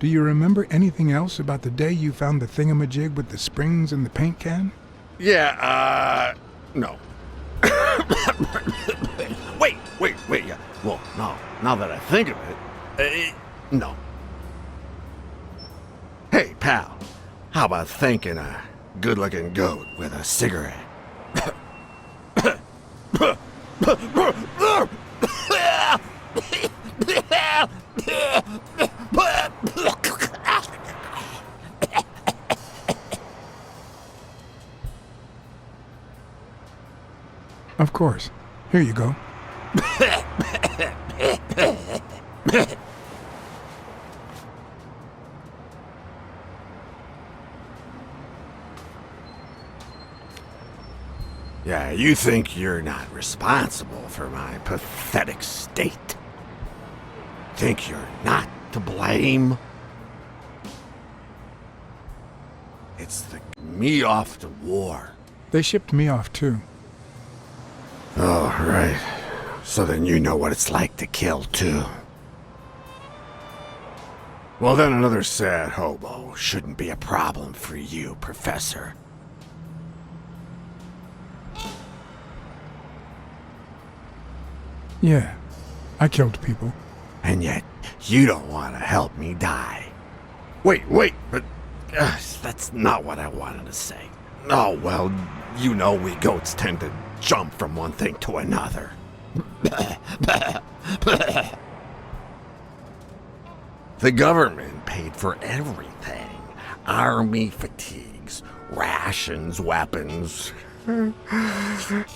Do you remember anything else about the day you found the thingamajig with the springs and the paint can? Yeah, no. Wait, yeah. Well, no, now that I think of it, no. Hey, pal, how about thanking a good-looking goat with a cigarette? Of course. Here you go. Yeah, you think you're not responsible for my pathetic state? Think you're not to blame? It's the me off to war. They shipped me off too. Oh, right. So then you know what it's like to kill, too. Well, then another sad hobo shouldn't be a problem for you, Professor. Yeah, I killed people. And yet, you don't want to help me die. Wait, but that's not what I wanted to say. Oh, well, you know we goats tend to jump from one thing to another. The government paid for everything. Army fatigues, rations, weapons,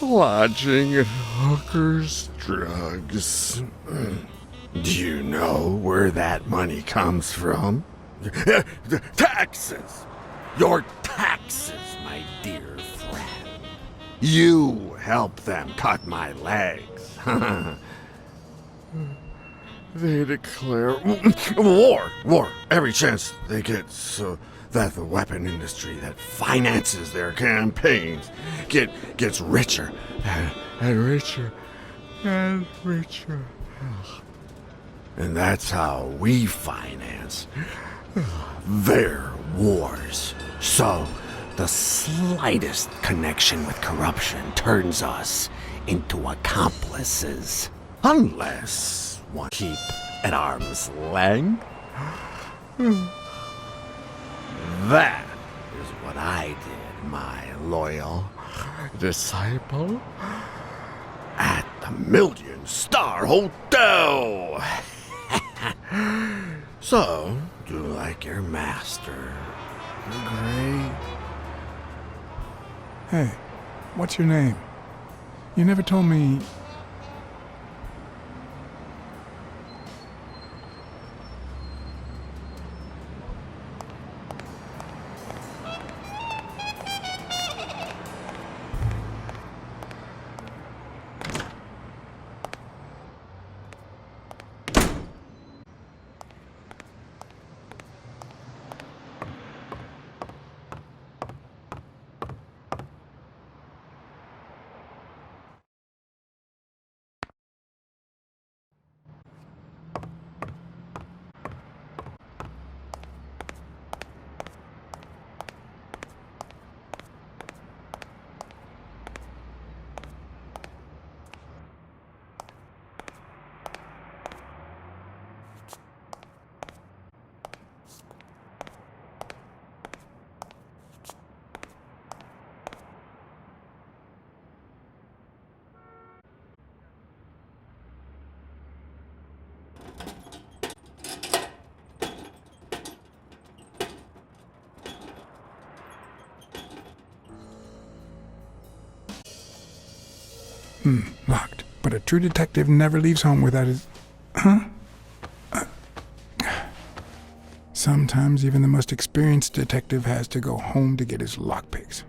lodging and hookers, drugs. Do you know where that money comes from? Taxes! Your taxes, my dear friend. You help them cut my legs. They declare war every chance they get, so that the weapon industry that finances their campaigns gets richer and richer and richer. And that's how we finance their wars. So the slightest connection with corruption turns us into accomplices. Unless one keep at arm's length. That is what I did, my loyal disciple, at the Million-Star Hotel. So, do you like your master? Great. Hey, what's your name? You never told me. Locked. But a true detective never leaves home without his... Huh? Sometimes even the most experienced detective has to go home to get his lockpicks.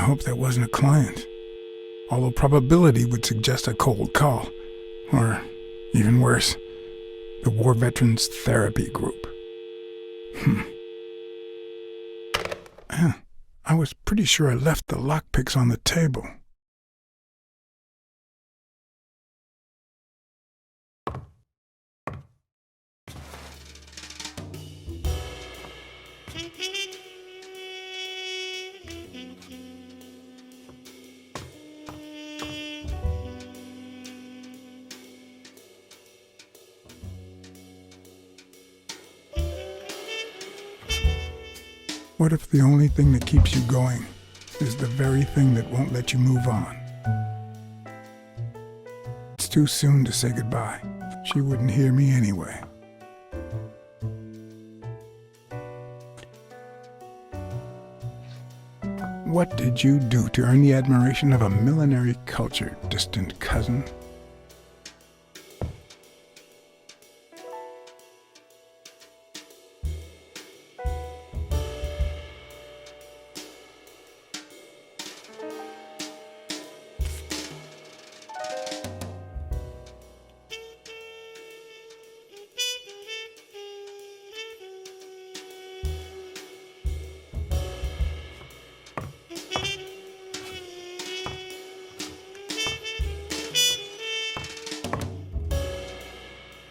hope that wasn't a client. Although probability would suggest a cold call. Or, even worse, the War Veterans Therapy Group. I was pretty sure I left the lockpicks on the table. What if the only thing that keeps you going is the very thing that won't let you move on? It's too soon to say goodbye. She wouldn't hear me anyway. What did you do to earn the admiration of a millinery culture, distant cousin?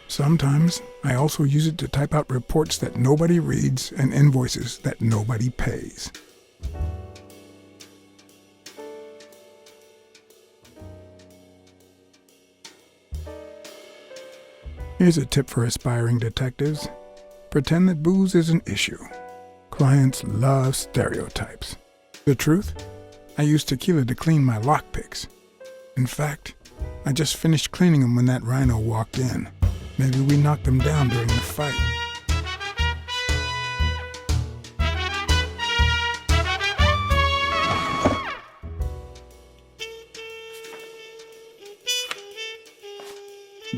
Sometimes I also use it to type out reports that nobody reads and invoices that nobody pays. Here's a tip for aspiring detectives. Pretend that booze is an issue. Clients love stereotypes. The truth? I use tequila to clean my lockpicks. In fact, I just finished cleaning them when that rhino walked in. Maybe we knocked him down during the fight.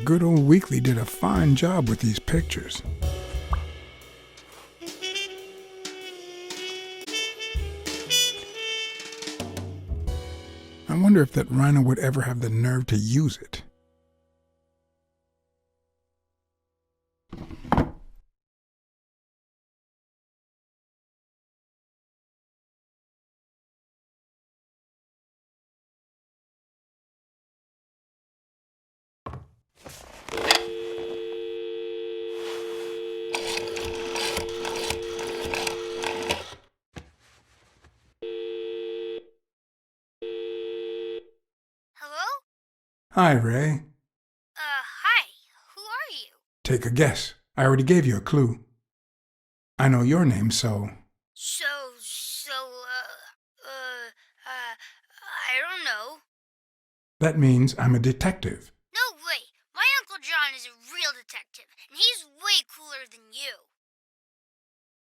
Good old Weekly did a fine job with these pictures. I wonder if that rhino would ever have the nerve to use it. Hello? Hi, Ray. Hi. Who are you? Take a guess. I already gave you a clue. I know your name, so... I don't know. That means I'm a detective. No way. My Uncle John is a real detective, and he's way cooler than you.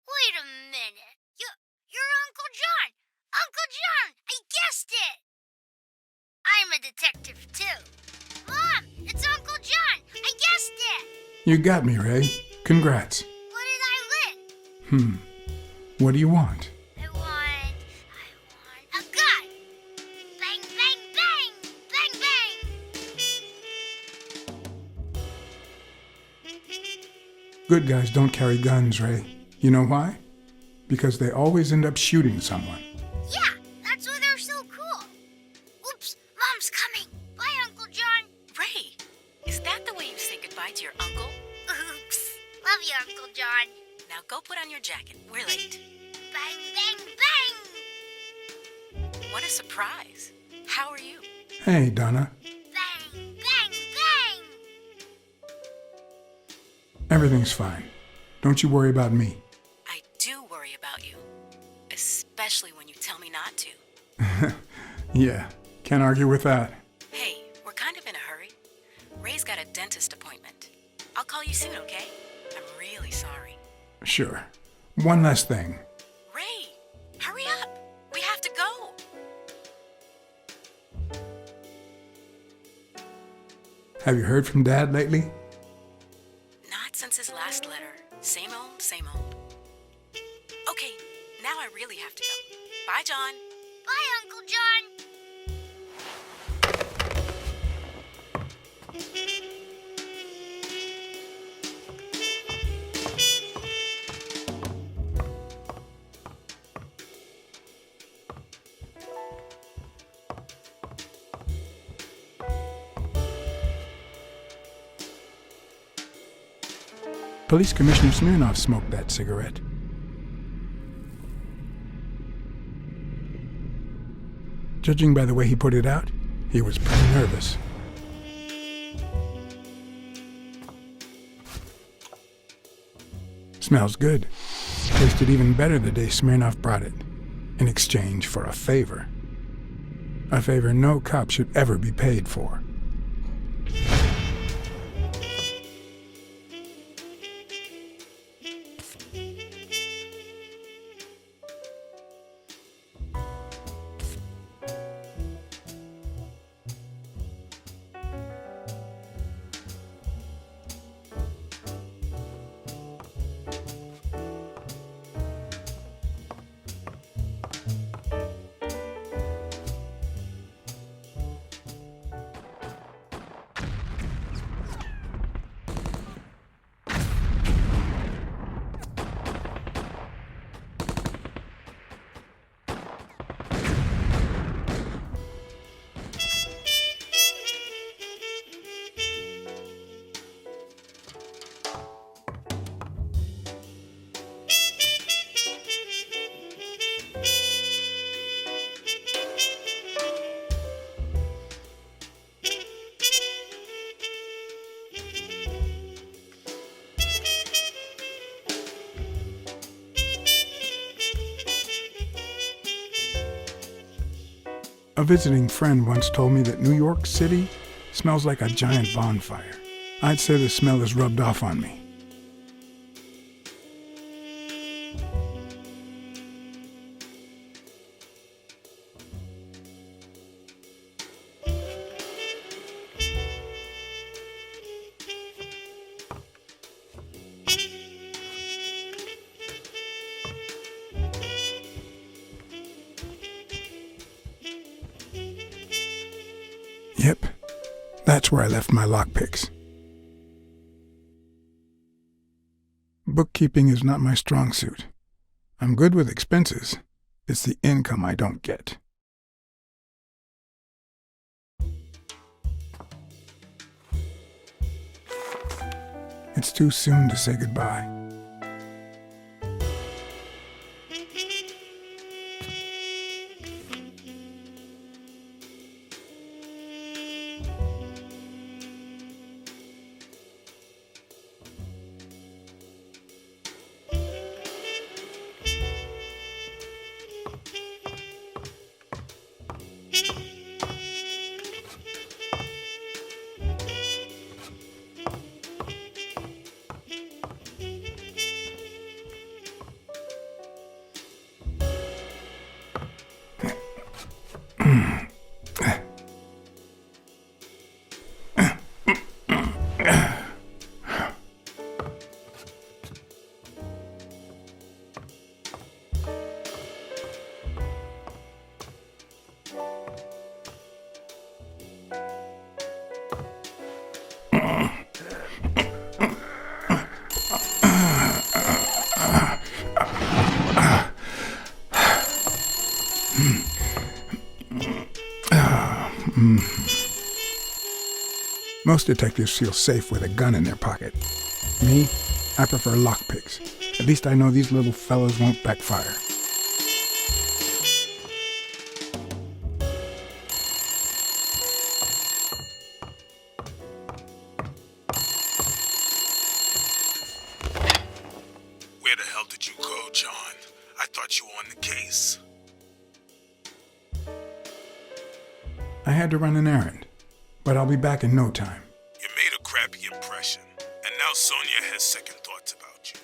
Wait a minute. You're Uncle John! Uncle John! I guessed it! I'm a detective, too. Mom, it's Uncle John! I guessed it! You got me, Ray. Congrats. What did I win? What do you want? I want a gun! Bang, bang, bang! Bang, bang! Good guys don't carry guns, Ray. You know why? Because they always end up shooting someone. Yeah, that's why they're so cool. Oops, Mom's coming. Bye, Uncle John. Ray, is that the way you say goodbye to your uncle? Oops. Love you, Uncle John. Now go put on your jacket. We're late. Bang, bang, bang! What a surprise. How are you? Hey, Donna. Bang, bang, bang! Everything's fine. Don't you worry about me. I do worry about you. Especially when you tell me not to. Yeah, can't argue with that. Hey, we're kind of in a hurry. Ray's got a dentist appointment. I'll call you soon, okay? I'm really sorry. Sure. One last thing. Ray, hurry up. We have to go. Have you heard from Dad lately? Not since his last letter. Same old, same old. Okay, now I really have to go. Bye, John. Bye, Uncle John. Police Commissioner Smirnoff smoked that cigarette. Judging by the way he put it out, he was pretty nervous. Smells good. Tasted even better the day Smirnoff brought it, in exchange for a favor. A favor no cop should ever be paid for. A visiting friend once told me that New York City smells like a giant bonfire. I'd say the smell is rubbed off on me. Yep, that's where I left my lockpicks. Bookkeeping is not my strong suit. I'm good with expenses. It's the income I don't get. It's too soon to say goodbye. Most detectives feel safe with a gun in their pocket. Me, I prefer lockpicks. At least I know these little fellas won't backfire. Where the hell did you go, John? I thought you were on the case. I had to run an errand, but I'll be back in no time. You made a crappy impression, and now Sonia has second thoughts about you.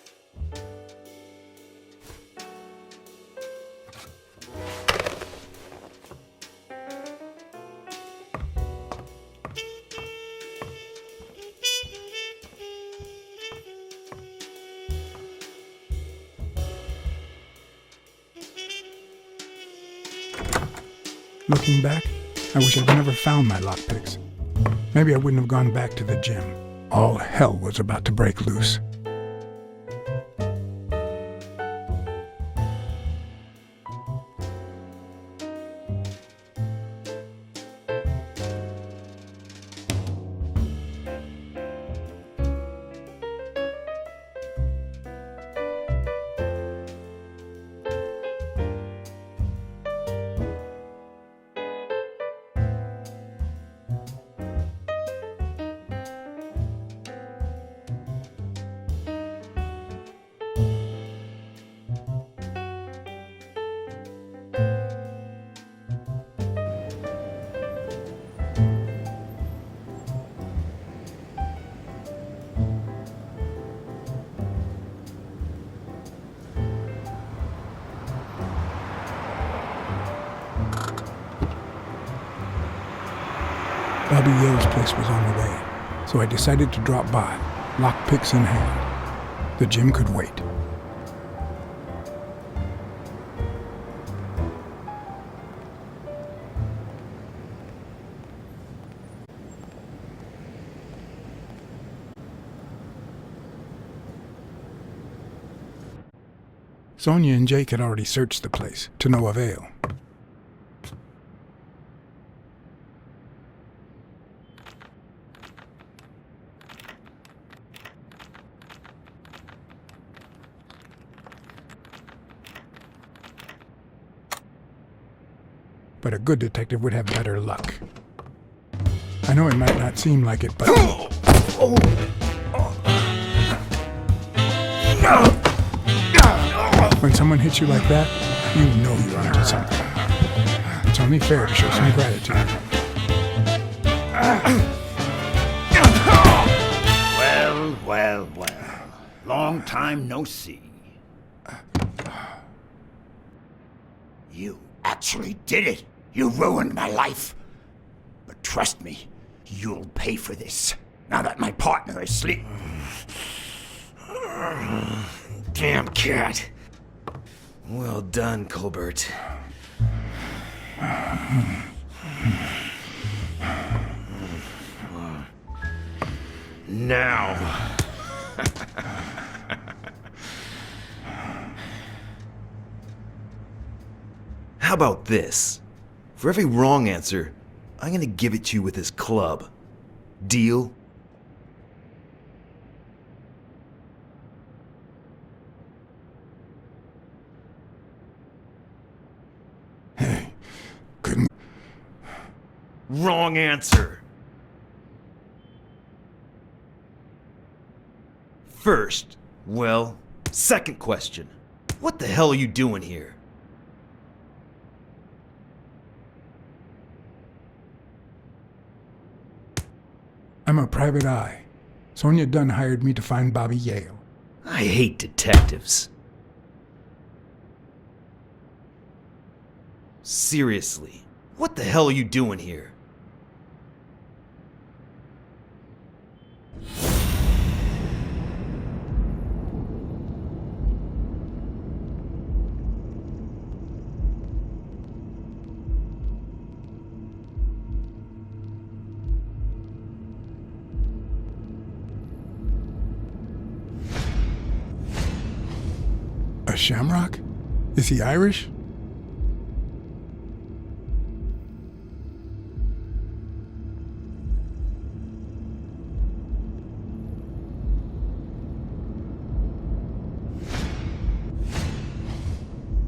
Looking back, I wish I'd never found my lockpicks. Maybe I wouldn't have gone back to the gym. All hell was about to break loose. Bobby Yale's place was on the way, so I decided to drop by, lockpicks in hand. The gym could wait. Sonia and Jake had already searched the place, to no avail. But a good detective would have better luck. I know it might not seem like it, but... When someone hits you like that, you know you're onto something. It's only fair to show some gratitude. Well. Long time no see. You actually did it. You ruined my life. But trust me, you'll pay for this, now that my partner is asleep. Damn cat. Well done, Colbert. Now. How about this? For every wrong answer, I'm gonna give it to you with this club. Deal? Hey, couldn't... Wrong answer. First, second question. What the hell are you doing here? I'm a private eye. Sonia Dunn hired me to find Bobby Yale. I hate detectives. Seriously, what the hell are you doing here? A shamrock? Is he Irish?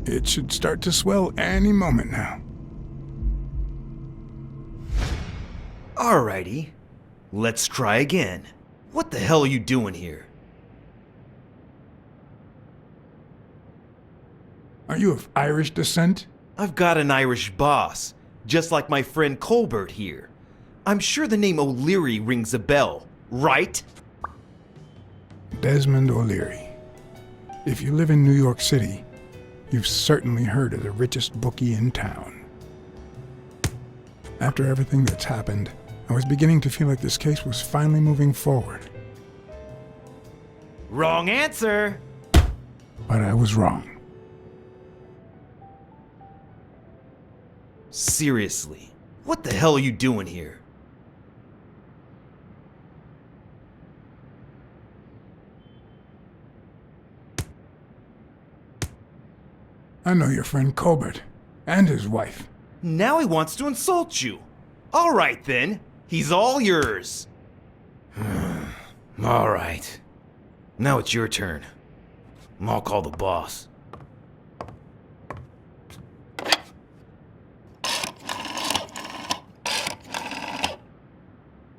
It should start to swell any moment now. Alrighty, let's try again. What the hell are you doing here? Are you of Irish descent? I've got an Irish boss, just like my friend Colbert here. I'm sure the name O'Leary rings a bell, right? Desmond O'Leary. If you live in New York City, you've certainly heard of the richest bookie in town. After everything that's happened, I was beginning to feel like this case was finally moving forward. Wrong answer! But I was wrong. Seriously, what the hell are you doing here? I know your friend Colbert and his wife. Now he wants to insult you. All right then, he's all yours. All right. Now it's your turn. I'll call the boss.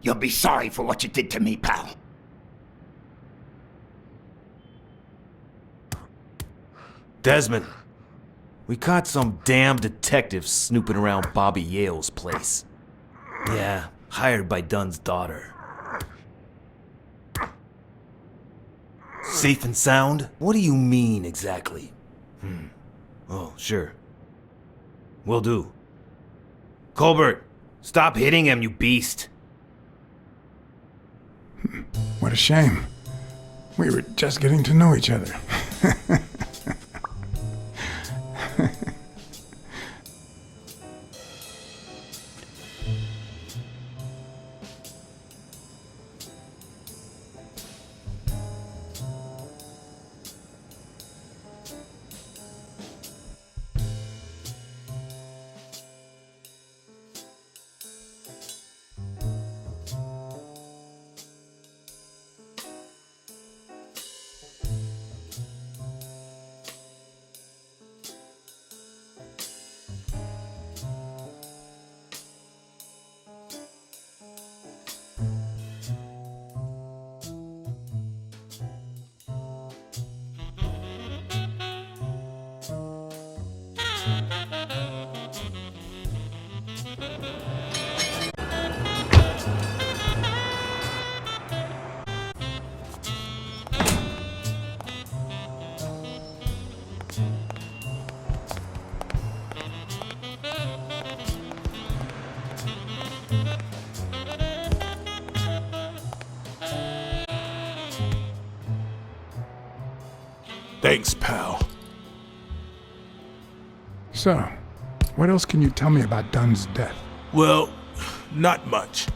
You'll be sorry for what you did to me, pal. Desmond, we caught some damn detective snooping around Bobby Yale's place. Yeah, hired by Dunn's daughter. Safe and sound? What do you mean exactly? Oh, sure. Will do. Colbert, stop hitting him, you beast. What a shame. We were just getting to know each other. Thanks, pal. So, what else can you tell me about Dunn's death? Well, not much.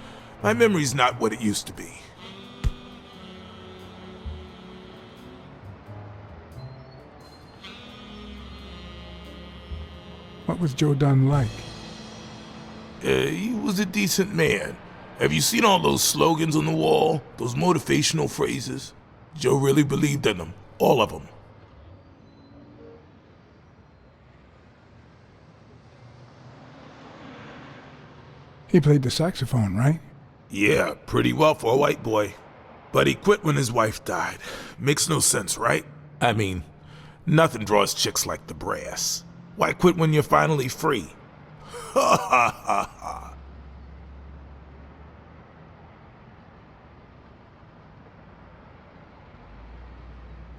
My memory's not what it used to be. What was Joe Dunn like? He was a decent man. Have you seen all those slogans on the wall? Those motivational phrases? Joe really believed in them. All of them. He played the saxophone, right? Yeah, pretty well for a white boy. But he quit when his wife died. Makes no sense, right? I mean, nothing draws chicks like the brass. Why quit when you're finally free? Ha ha ha ha.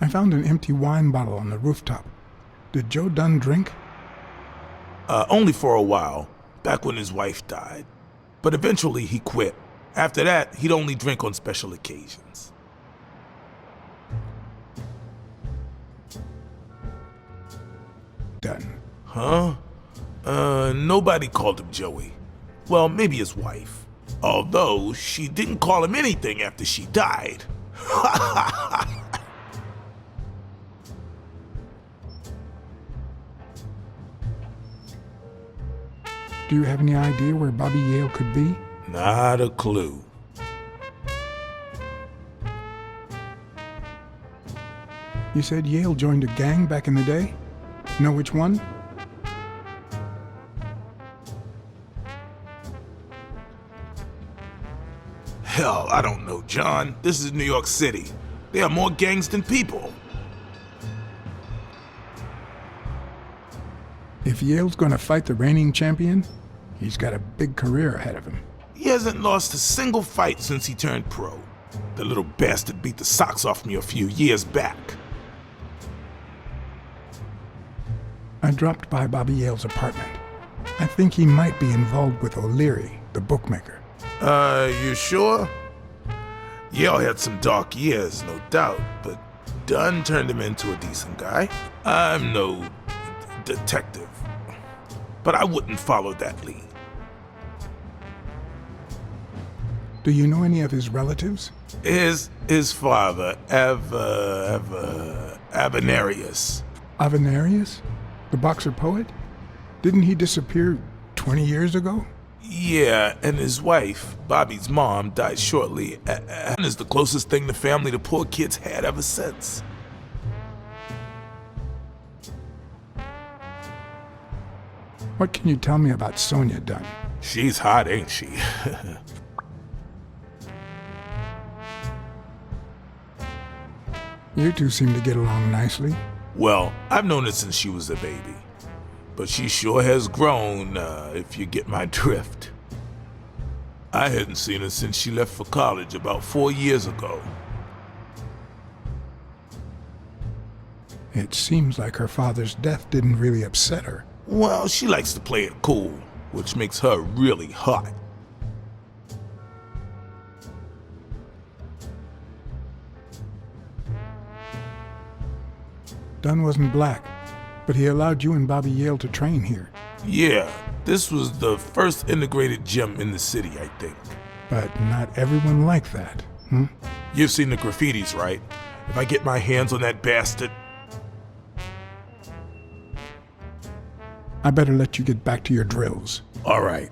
I found an empty wine bottle on the rooftop. Did Joe Dunn drink? Only for a while, back when his wife died. But eventually he quit. After that, he'd only drink on special occasions. Dunn. Huh? Nobody called him Joey. Well, maybe his wife. Although, she didn't call him anything after she died. Do you have any idea where Bobby Yale could be? Not a clue. You said Yale joined a gang back in the day? Know which one? Hell, I don't know, John. This is New York City. There are more gangs than people. If Yale's gonna fight the reigning champion, he's got a big career ahead of him. He hasn't lost a single fight since he turned pro. The little bastard beat the socks off me a few years back. I dropped by Bobby Yale's apartment. I think he might be involved with O'Leary, the bookmaker. You sure? Yale had some dark years, no doubt, but Dunn turned him into a decent guy. I'm no detective. but I wouldn't follow that lead. Do you know any of his relatives? His father, Avenarius. Avenarius? The boxer poet? Didn't he disappear 20 years ago? Yeah, and his wife, Bobby's mom, died shortly, and is the closest thing the family the poor kids had ever since. What can you tell me about Sonia Dunn? She's hot, ain't she? You two seem to get along nicely. Well, I've known her since she was a baby. But she sure has grown, if you get my drift. I hadn't seen her since she left for college about 4 years ago. It seems like her father's death didn't really upset her. Well, she likes to play it cool, which makes her really hot. Dunn wasn't black, but he allowed you and Bobby Yale to train here. Yeah, this was the first integrated gym in the city, I think. But not everyone liked that, hmm? You've seen the graffitis, right? If I get my hands on that bastard... I better let you get back to your drills. All right.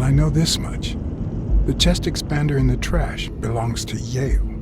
I know this much. The chest expander in the trash belongs to Yale.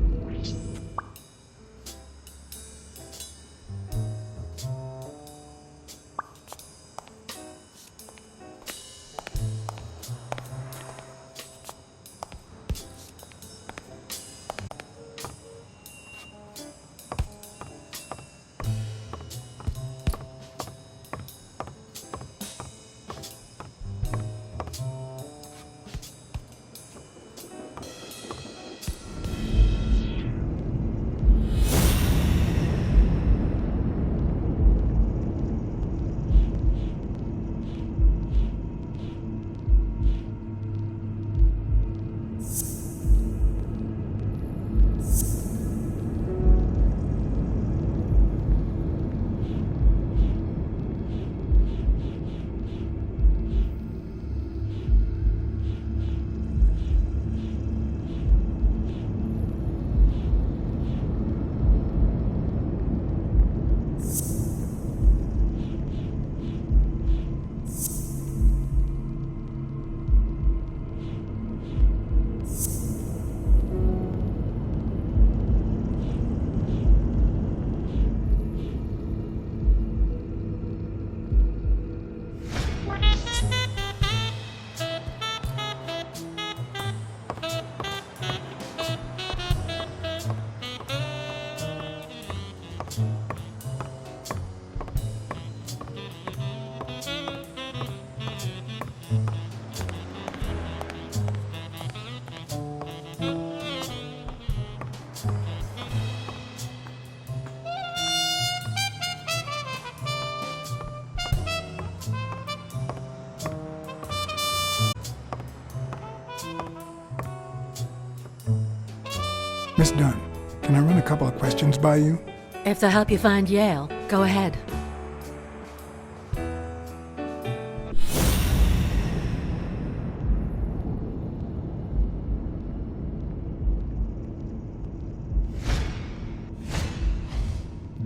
Miss Dunn, can I run a couple of questions by you? If they'll help you find Yale, go ahead.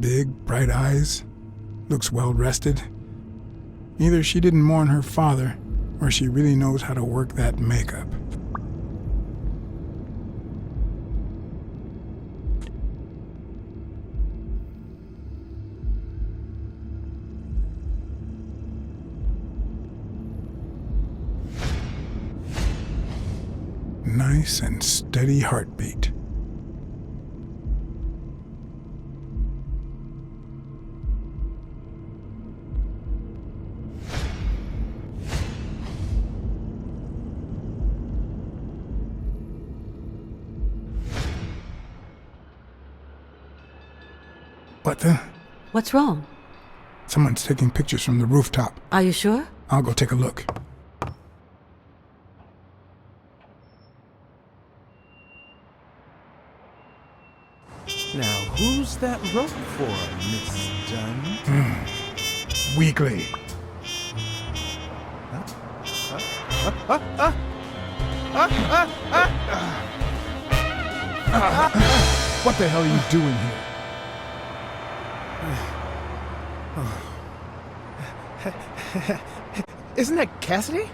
Big, bright eyes. Looks well rested. Either she didn't mourn her father, or she really knows how to work that makeup. Nice and steady heartbeat. What the? What's wrong? Someone's taking pictures from the rooftop. Are you sure? I'll go take a look. Now, who's that rope for, Miss Dunn? Weekly. What the hell are you doing here? Isn't that Cassidy?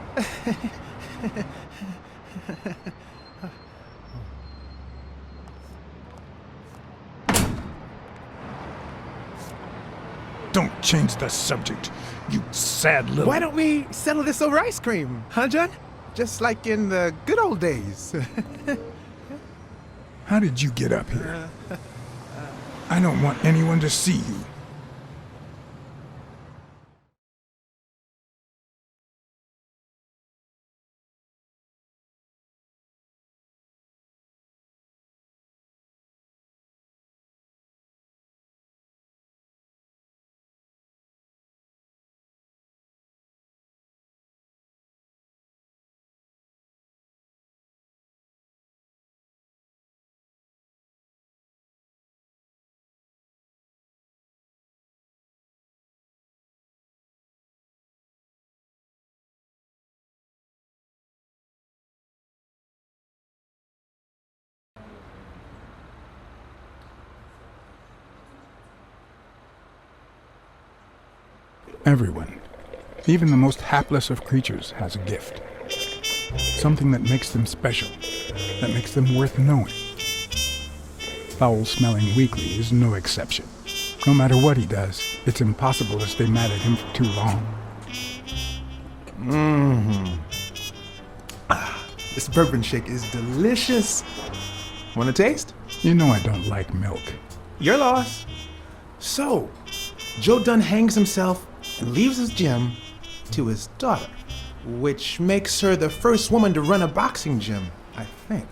Don't change the subject, you sad little... Why don't we settle this over ice cream, huh, John? Just like in the good old days. How did you get up here? I don't want anyone to see you. Everyone, even the most hapless of creatures, has a gift. Something that makes them special, that makes them worth knowing. Foul-smelling Weekly is no exception. No matter what he does, it's impossible to stay mad at him for too long. This bourbon shake is delicious. Want a taste? You know I don't like milk. Your loss. So, Joe Dunn hangs himself and leaves his gym to his daughter, which makes her the first woman to run a boxing gym, I think.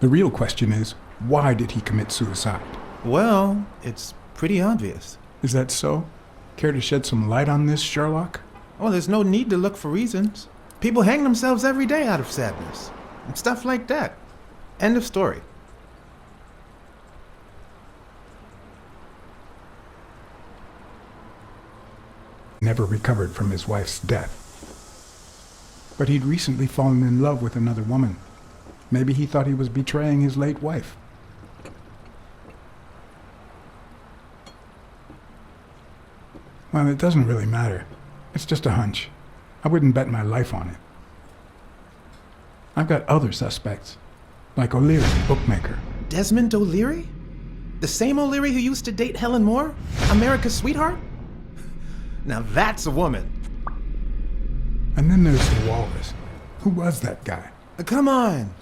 The real question is, why did he commit suicide? Well, it's pretty obvious. Is that so? Care to shed some light on this, Sherlock? Well, there's no need to look for reasons. People hang themselves every day out of sadness. And stuff like that. End of story. Never recovered from his wife's death. But he'd recently fallen in love with another woman. Maybe he thought he was betraying his late wife. Well, it doesn't really matter. It's just a hunch. I wouldn't bet my life on it. I've got other suspects, like O'Leary, bookmaker. Desmond O'Leary? The same O'Leary who used to date Helen Moore? America's sweetheart? Now that's a woman. And then there's the Walrus. Who was that guy? Come on.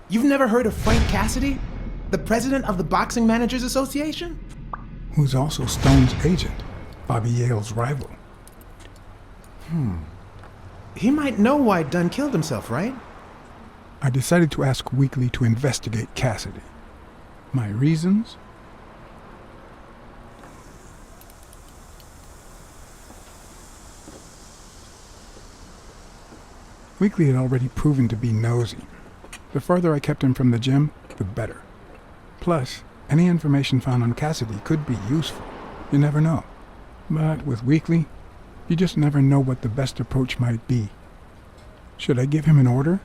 You've never heard of Frank Cassidy? The president of the Boxing Managers Association? Who's also Stone's agent, Bobby Yale's rival. He might know why Dunn killed himself, right? I decided to ask Weekly to investigate Cassidy. My reasons? Weekly had already proven to be nosy. The farther I kept him from the gym, the better. Plus, any information found on Cassidy could be useful. You never know. But with Weekly, you just never know what the best approach might be. Should I give him an order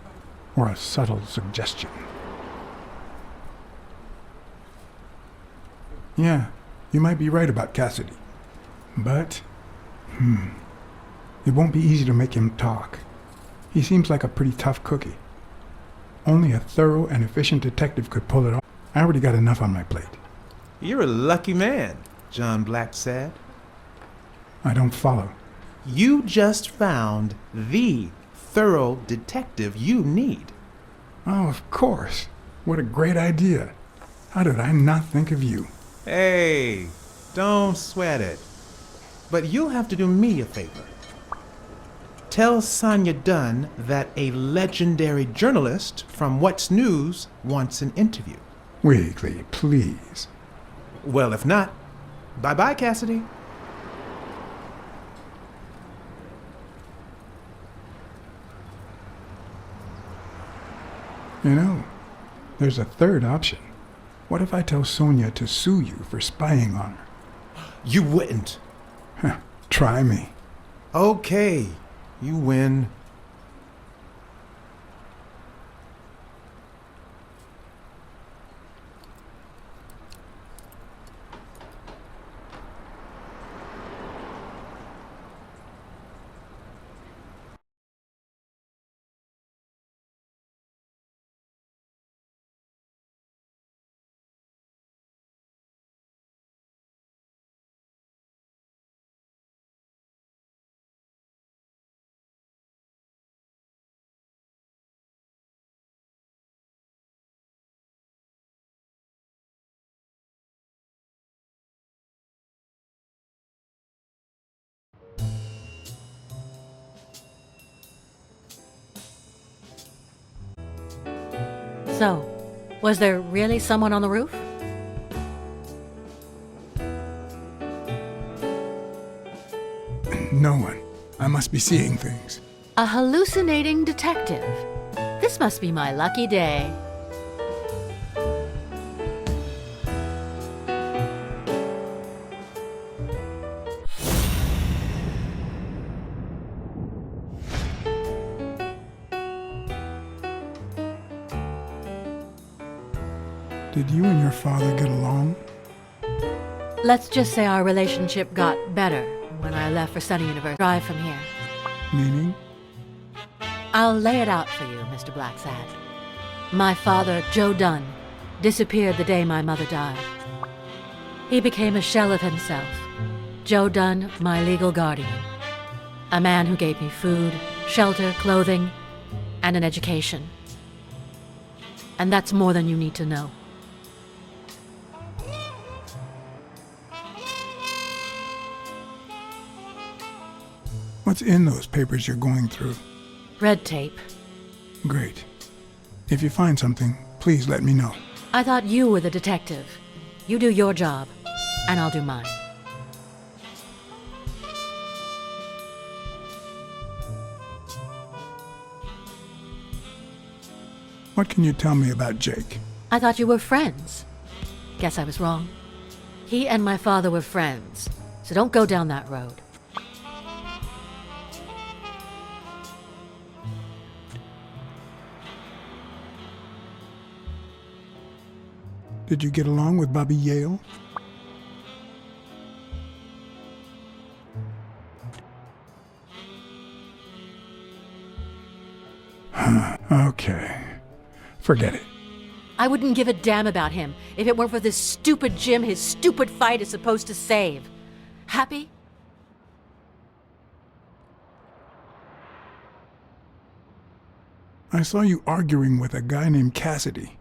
or a subtle suggestion? Yeah, you might be right about Cassidy. But, it won't be easy to make him talk. He seems like a pretty tough cookie. Only a thorough and efficient detective could pull it off. I already got enough on my plate. You're a lucky man, John Blacksad. I don't follow. You just found the thorough detective you need. Oh, of course. What a great idea. How did I not think of you? Hey, don't sweat it. But you'll have to do me a favor. Tell Sonia Dunn that a legendary journalist from What's News wants an interview. Weekly, please. Well, if not, bye-bye, Cassidy. You know, there's a third option. What if I tell Sonia to sue you for spying on her? You wouldn't. Try me. Okay, you win. So, was there really someone on the roof? No one. I must be seeing things. A hallucinating detective. This must be my lucky day. Did you and your father get along? Let's just say our relationship got better when I left for Sunny University. Drive from here. Meaning? I'll lay it out for you, Mr. Blacksad. My father, Joe Dunn, disappeared the day my mother died. He became a shell of himself. Joe Dunn, my legal guardian. A man who gave me food, shelter, clothing, and an education. And that's more than you need to know. What's in those papers you're going through? Red tape. Great. If you find something, please let me know. I thought you were the detective. You do your job, and I'll do mine. What can you tell me about Jake? I thought you were friends. Guess I was wrong. He and my father were friends, so don't go down that road. Did you get along with Bobby Yale? Okay. Forget it. I wouldn't give a damn about him if it weren't for this stupid Jim his stupid fight is supposed to save. Happy? I saw you arguing with a guy named Cassidy.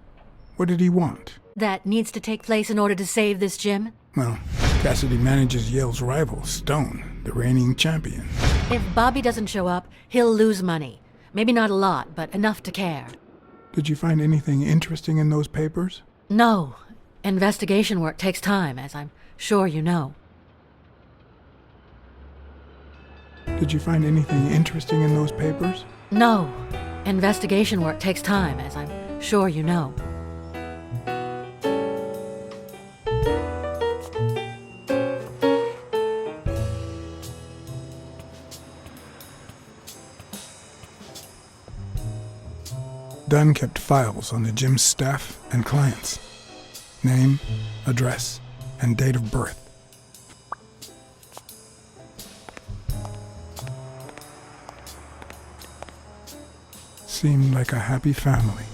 What did he want? That needs to take place in order to save this Jim? Well, Cassidy manages Yale's rival, Stone, the reigning champion. If Bobby doesn't show up, he'll lose money. Maybe not a lot, but enough to care. Did you find anything interesting in those papers? No. Investigation work takes time, as I'm sure you know. Did you find anything interesting in those papers? No. Investigation work takes time, as I'm sure you know. Dunn kept files on the gym's staff and clients. Name, address, and date of birth. Seemed like a happy family.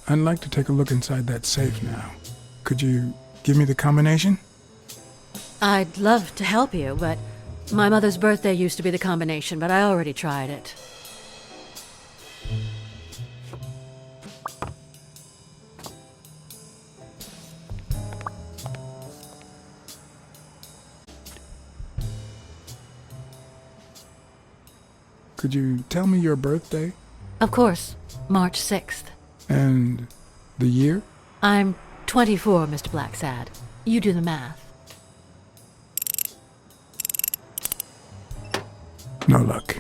I'd like to take a look inside that safe now. Could you give me the combination? I'd love to help you, but my mother's birthday used to be the combination, but I already tried it. Could you tell me your birthday? Of course, March 6th. And the year? I'm 24, Mr. Blacksad. You do the math. No luck.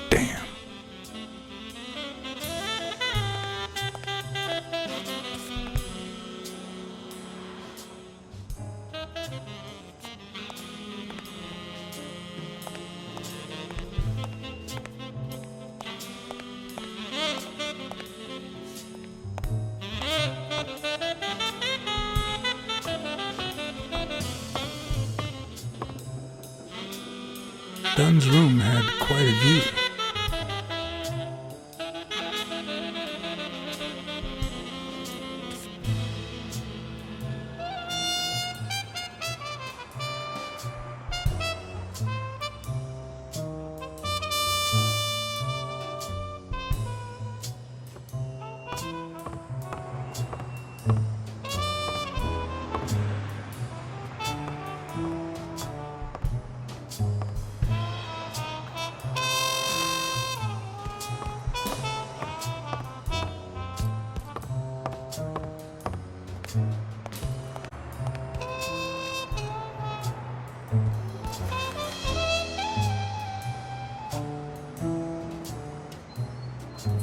Damn. Dunn's room had quite a view.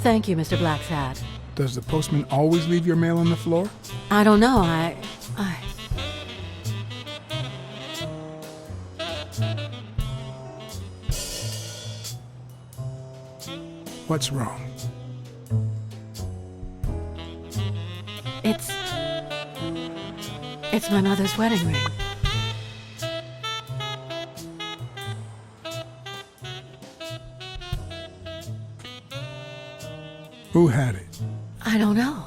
Thank you, Mr. Blacksad. Does the postman always leave your mail on the floor? I don't know, What's wrong? It's my mother's wedding ring. Who had it? I don't know.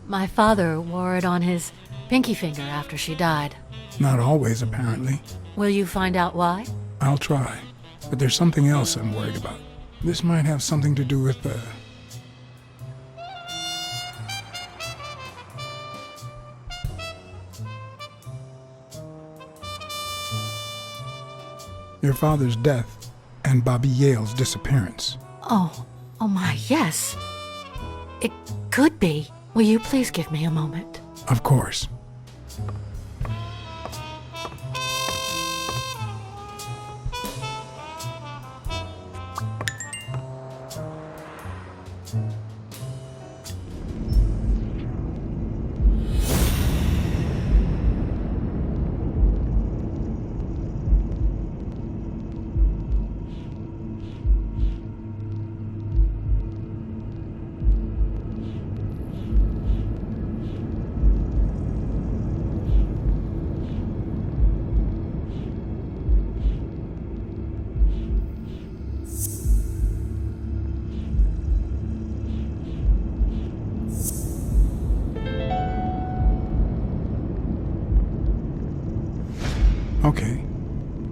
My father wore it on his pinky finger after she died. Not always, apparently. Will you find out why? I'll try. But there's something else I'm worried about. This might have something to do with your father's death and Bobby Yale's disappearance. Oh my, yes. It could be. Will you please give me a moment? Of course. Okay.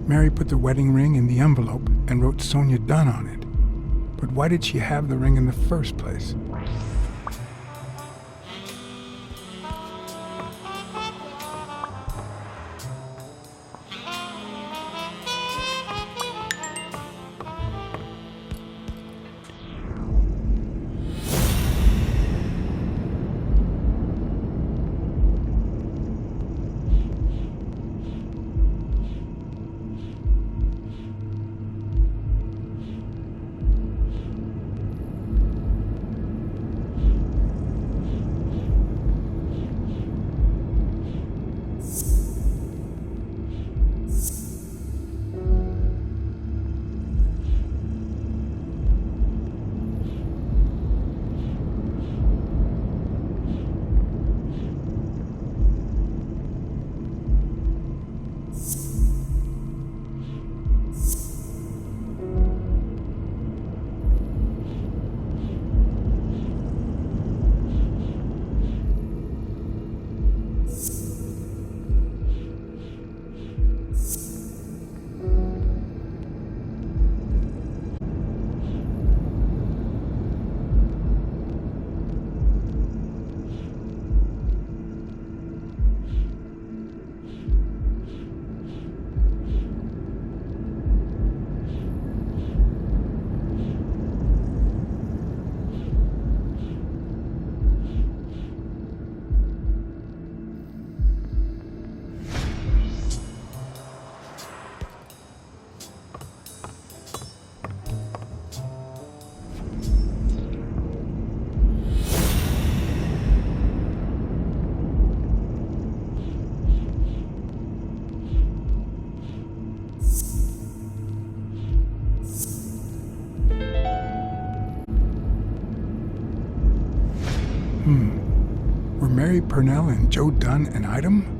Mary put the wedding ring in the envelope and wrote Sonia Dunn on it. But why did she have the ring in the first place? Were Mary Purnell and Joe Dunn an item?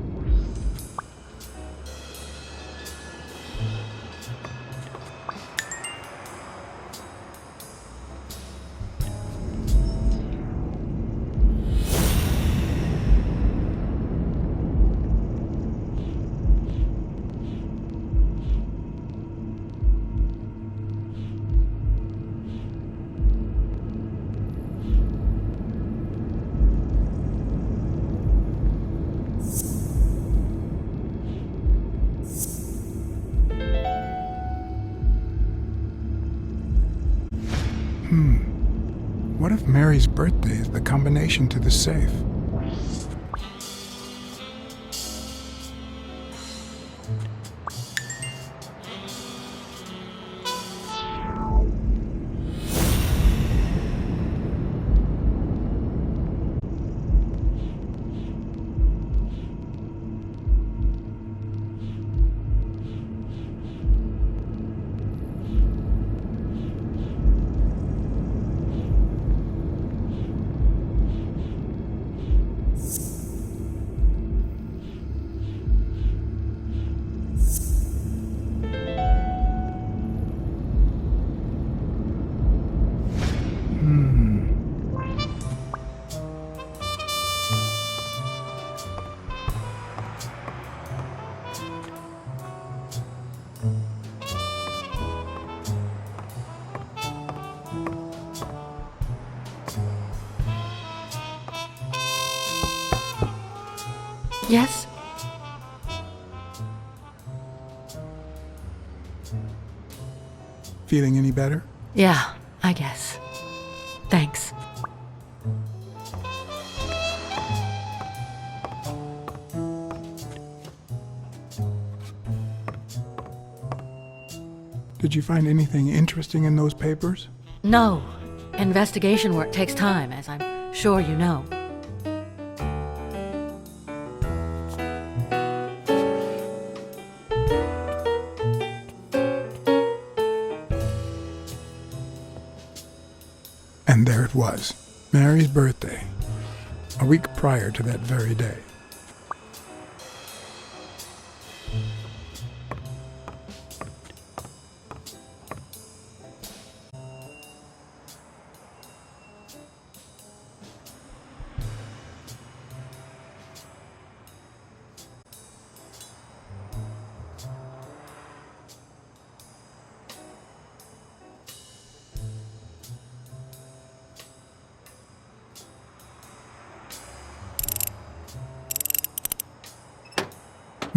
What if Mary's birthday is the combination to the safe? Yes? Feeling any better? Yeah, I guess. Thanks. Did you find anything interesting in those papers? No. Investigation work takes time, as I'm sure you know. And there it was, Mary's birthday, a week prior to that very day.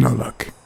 No luck.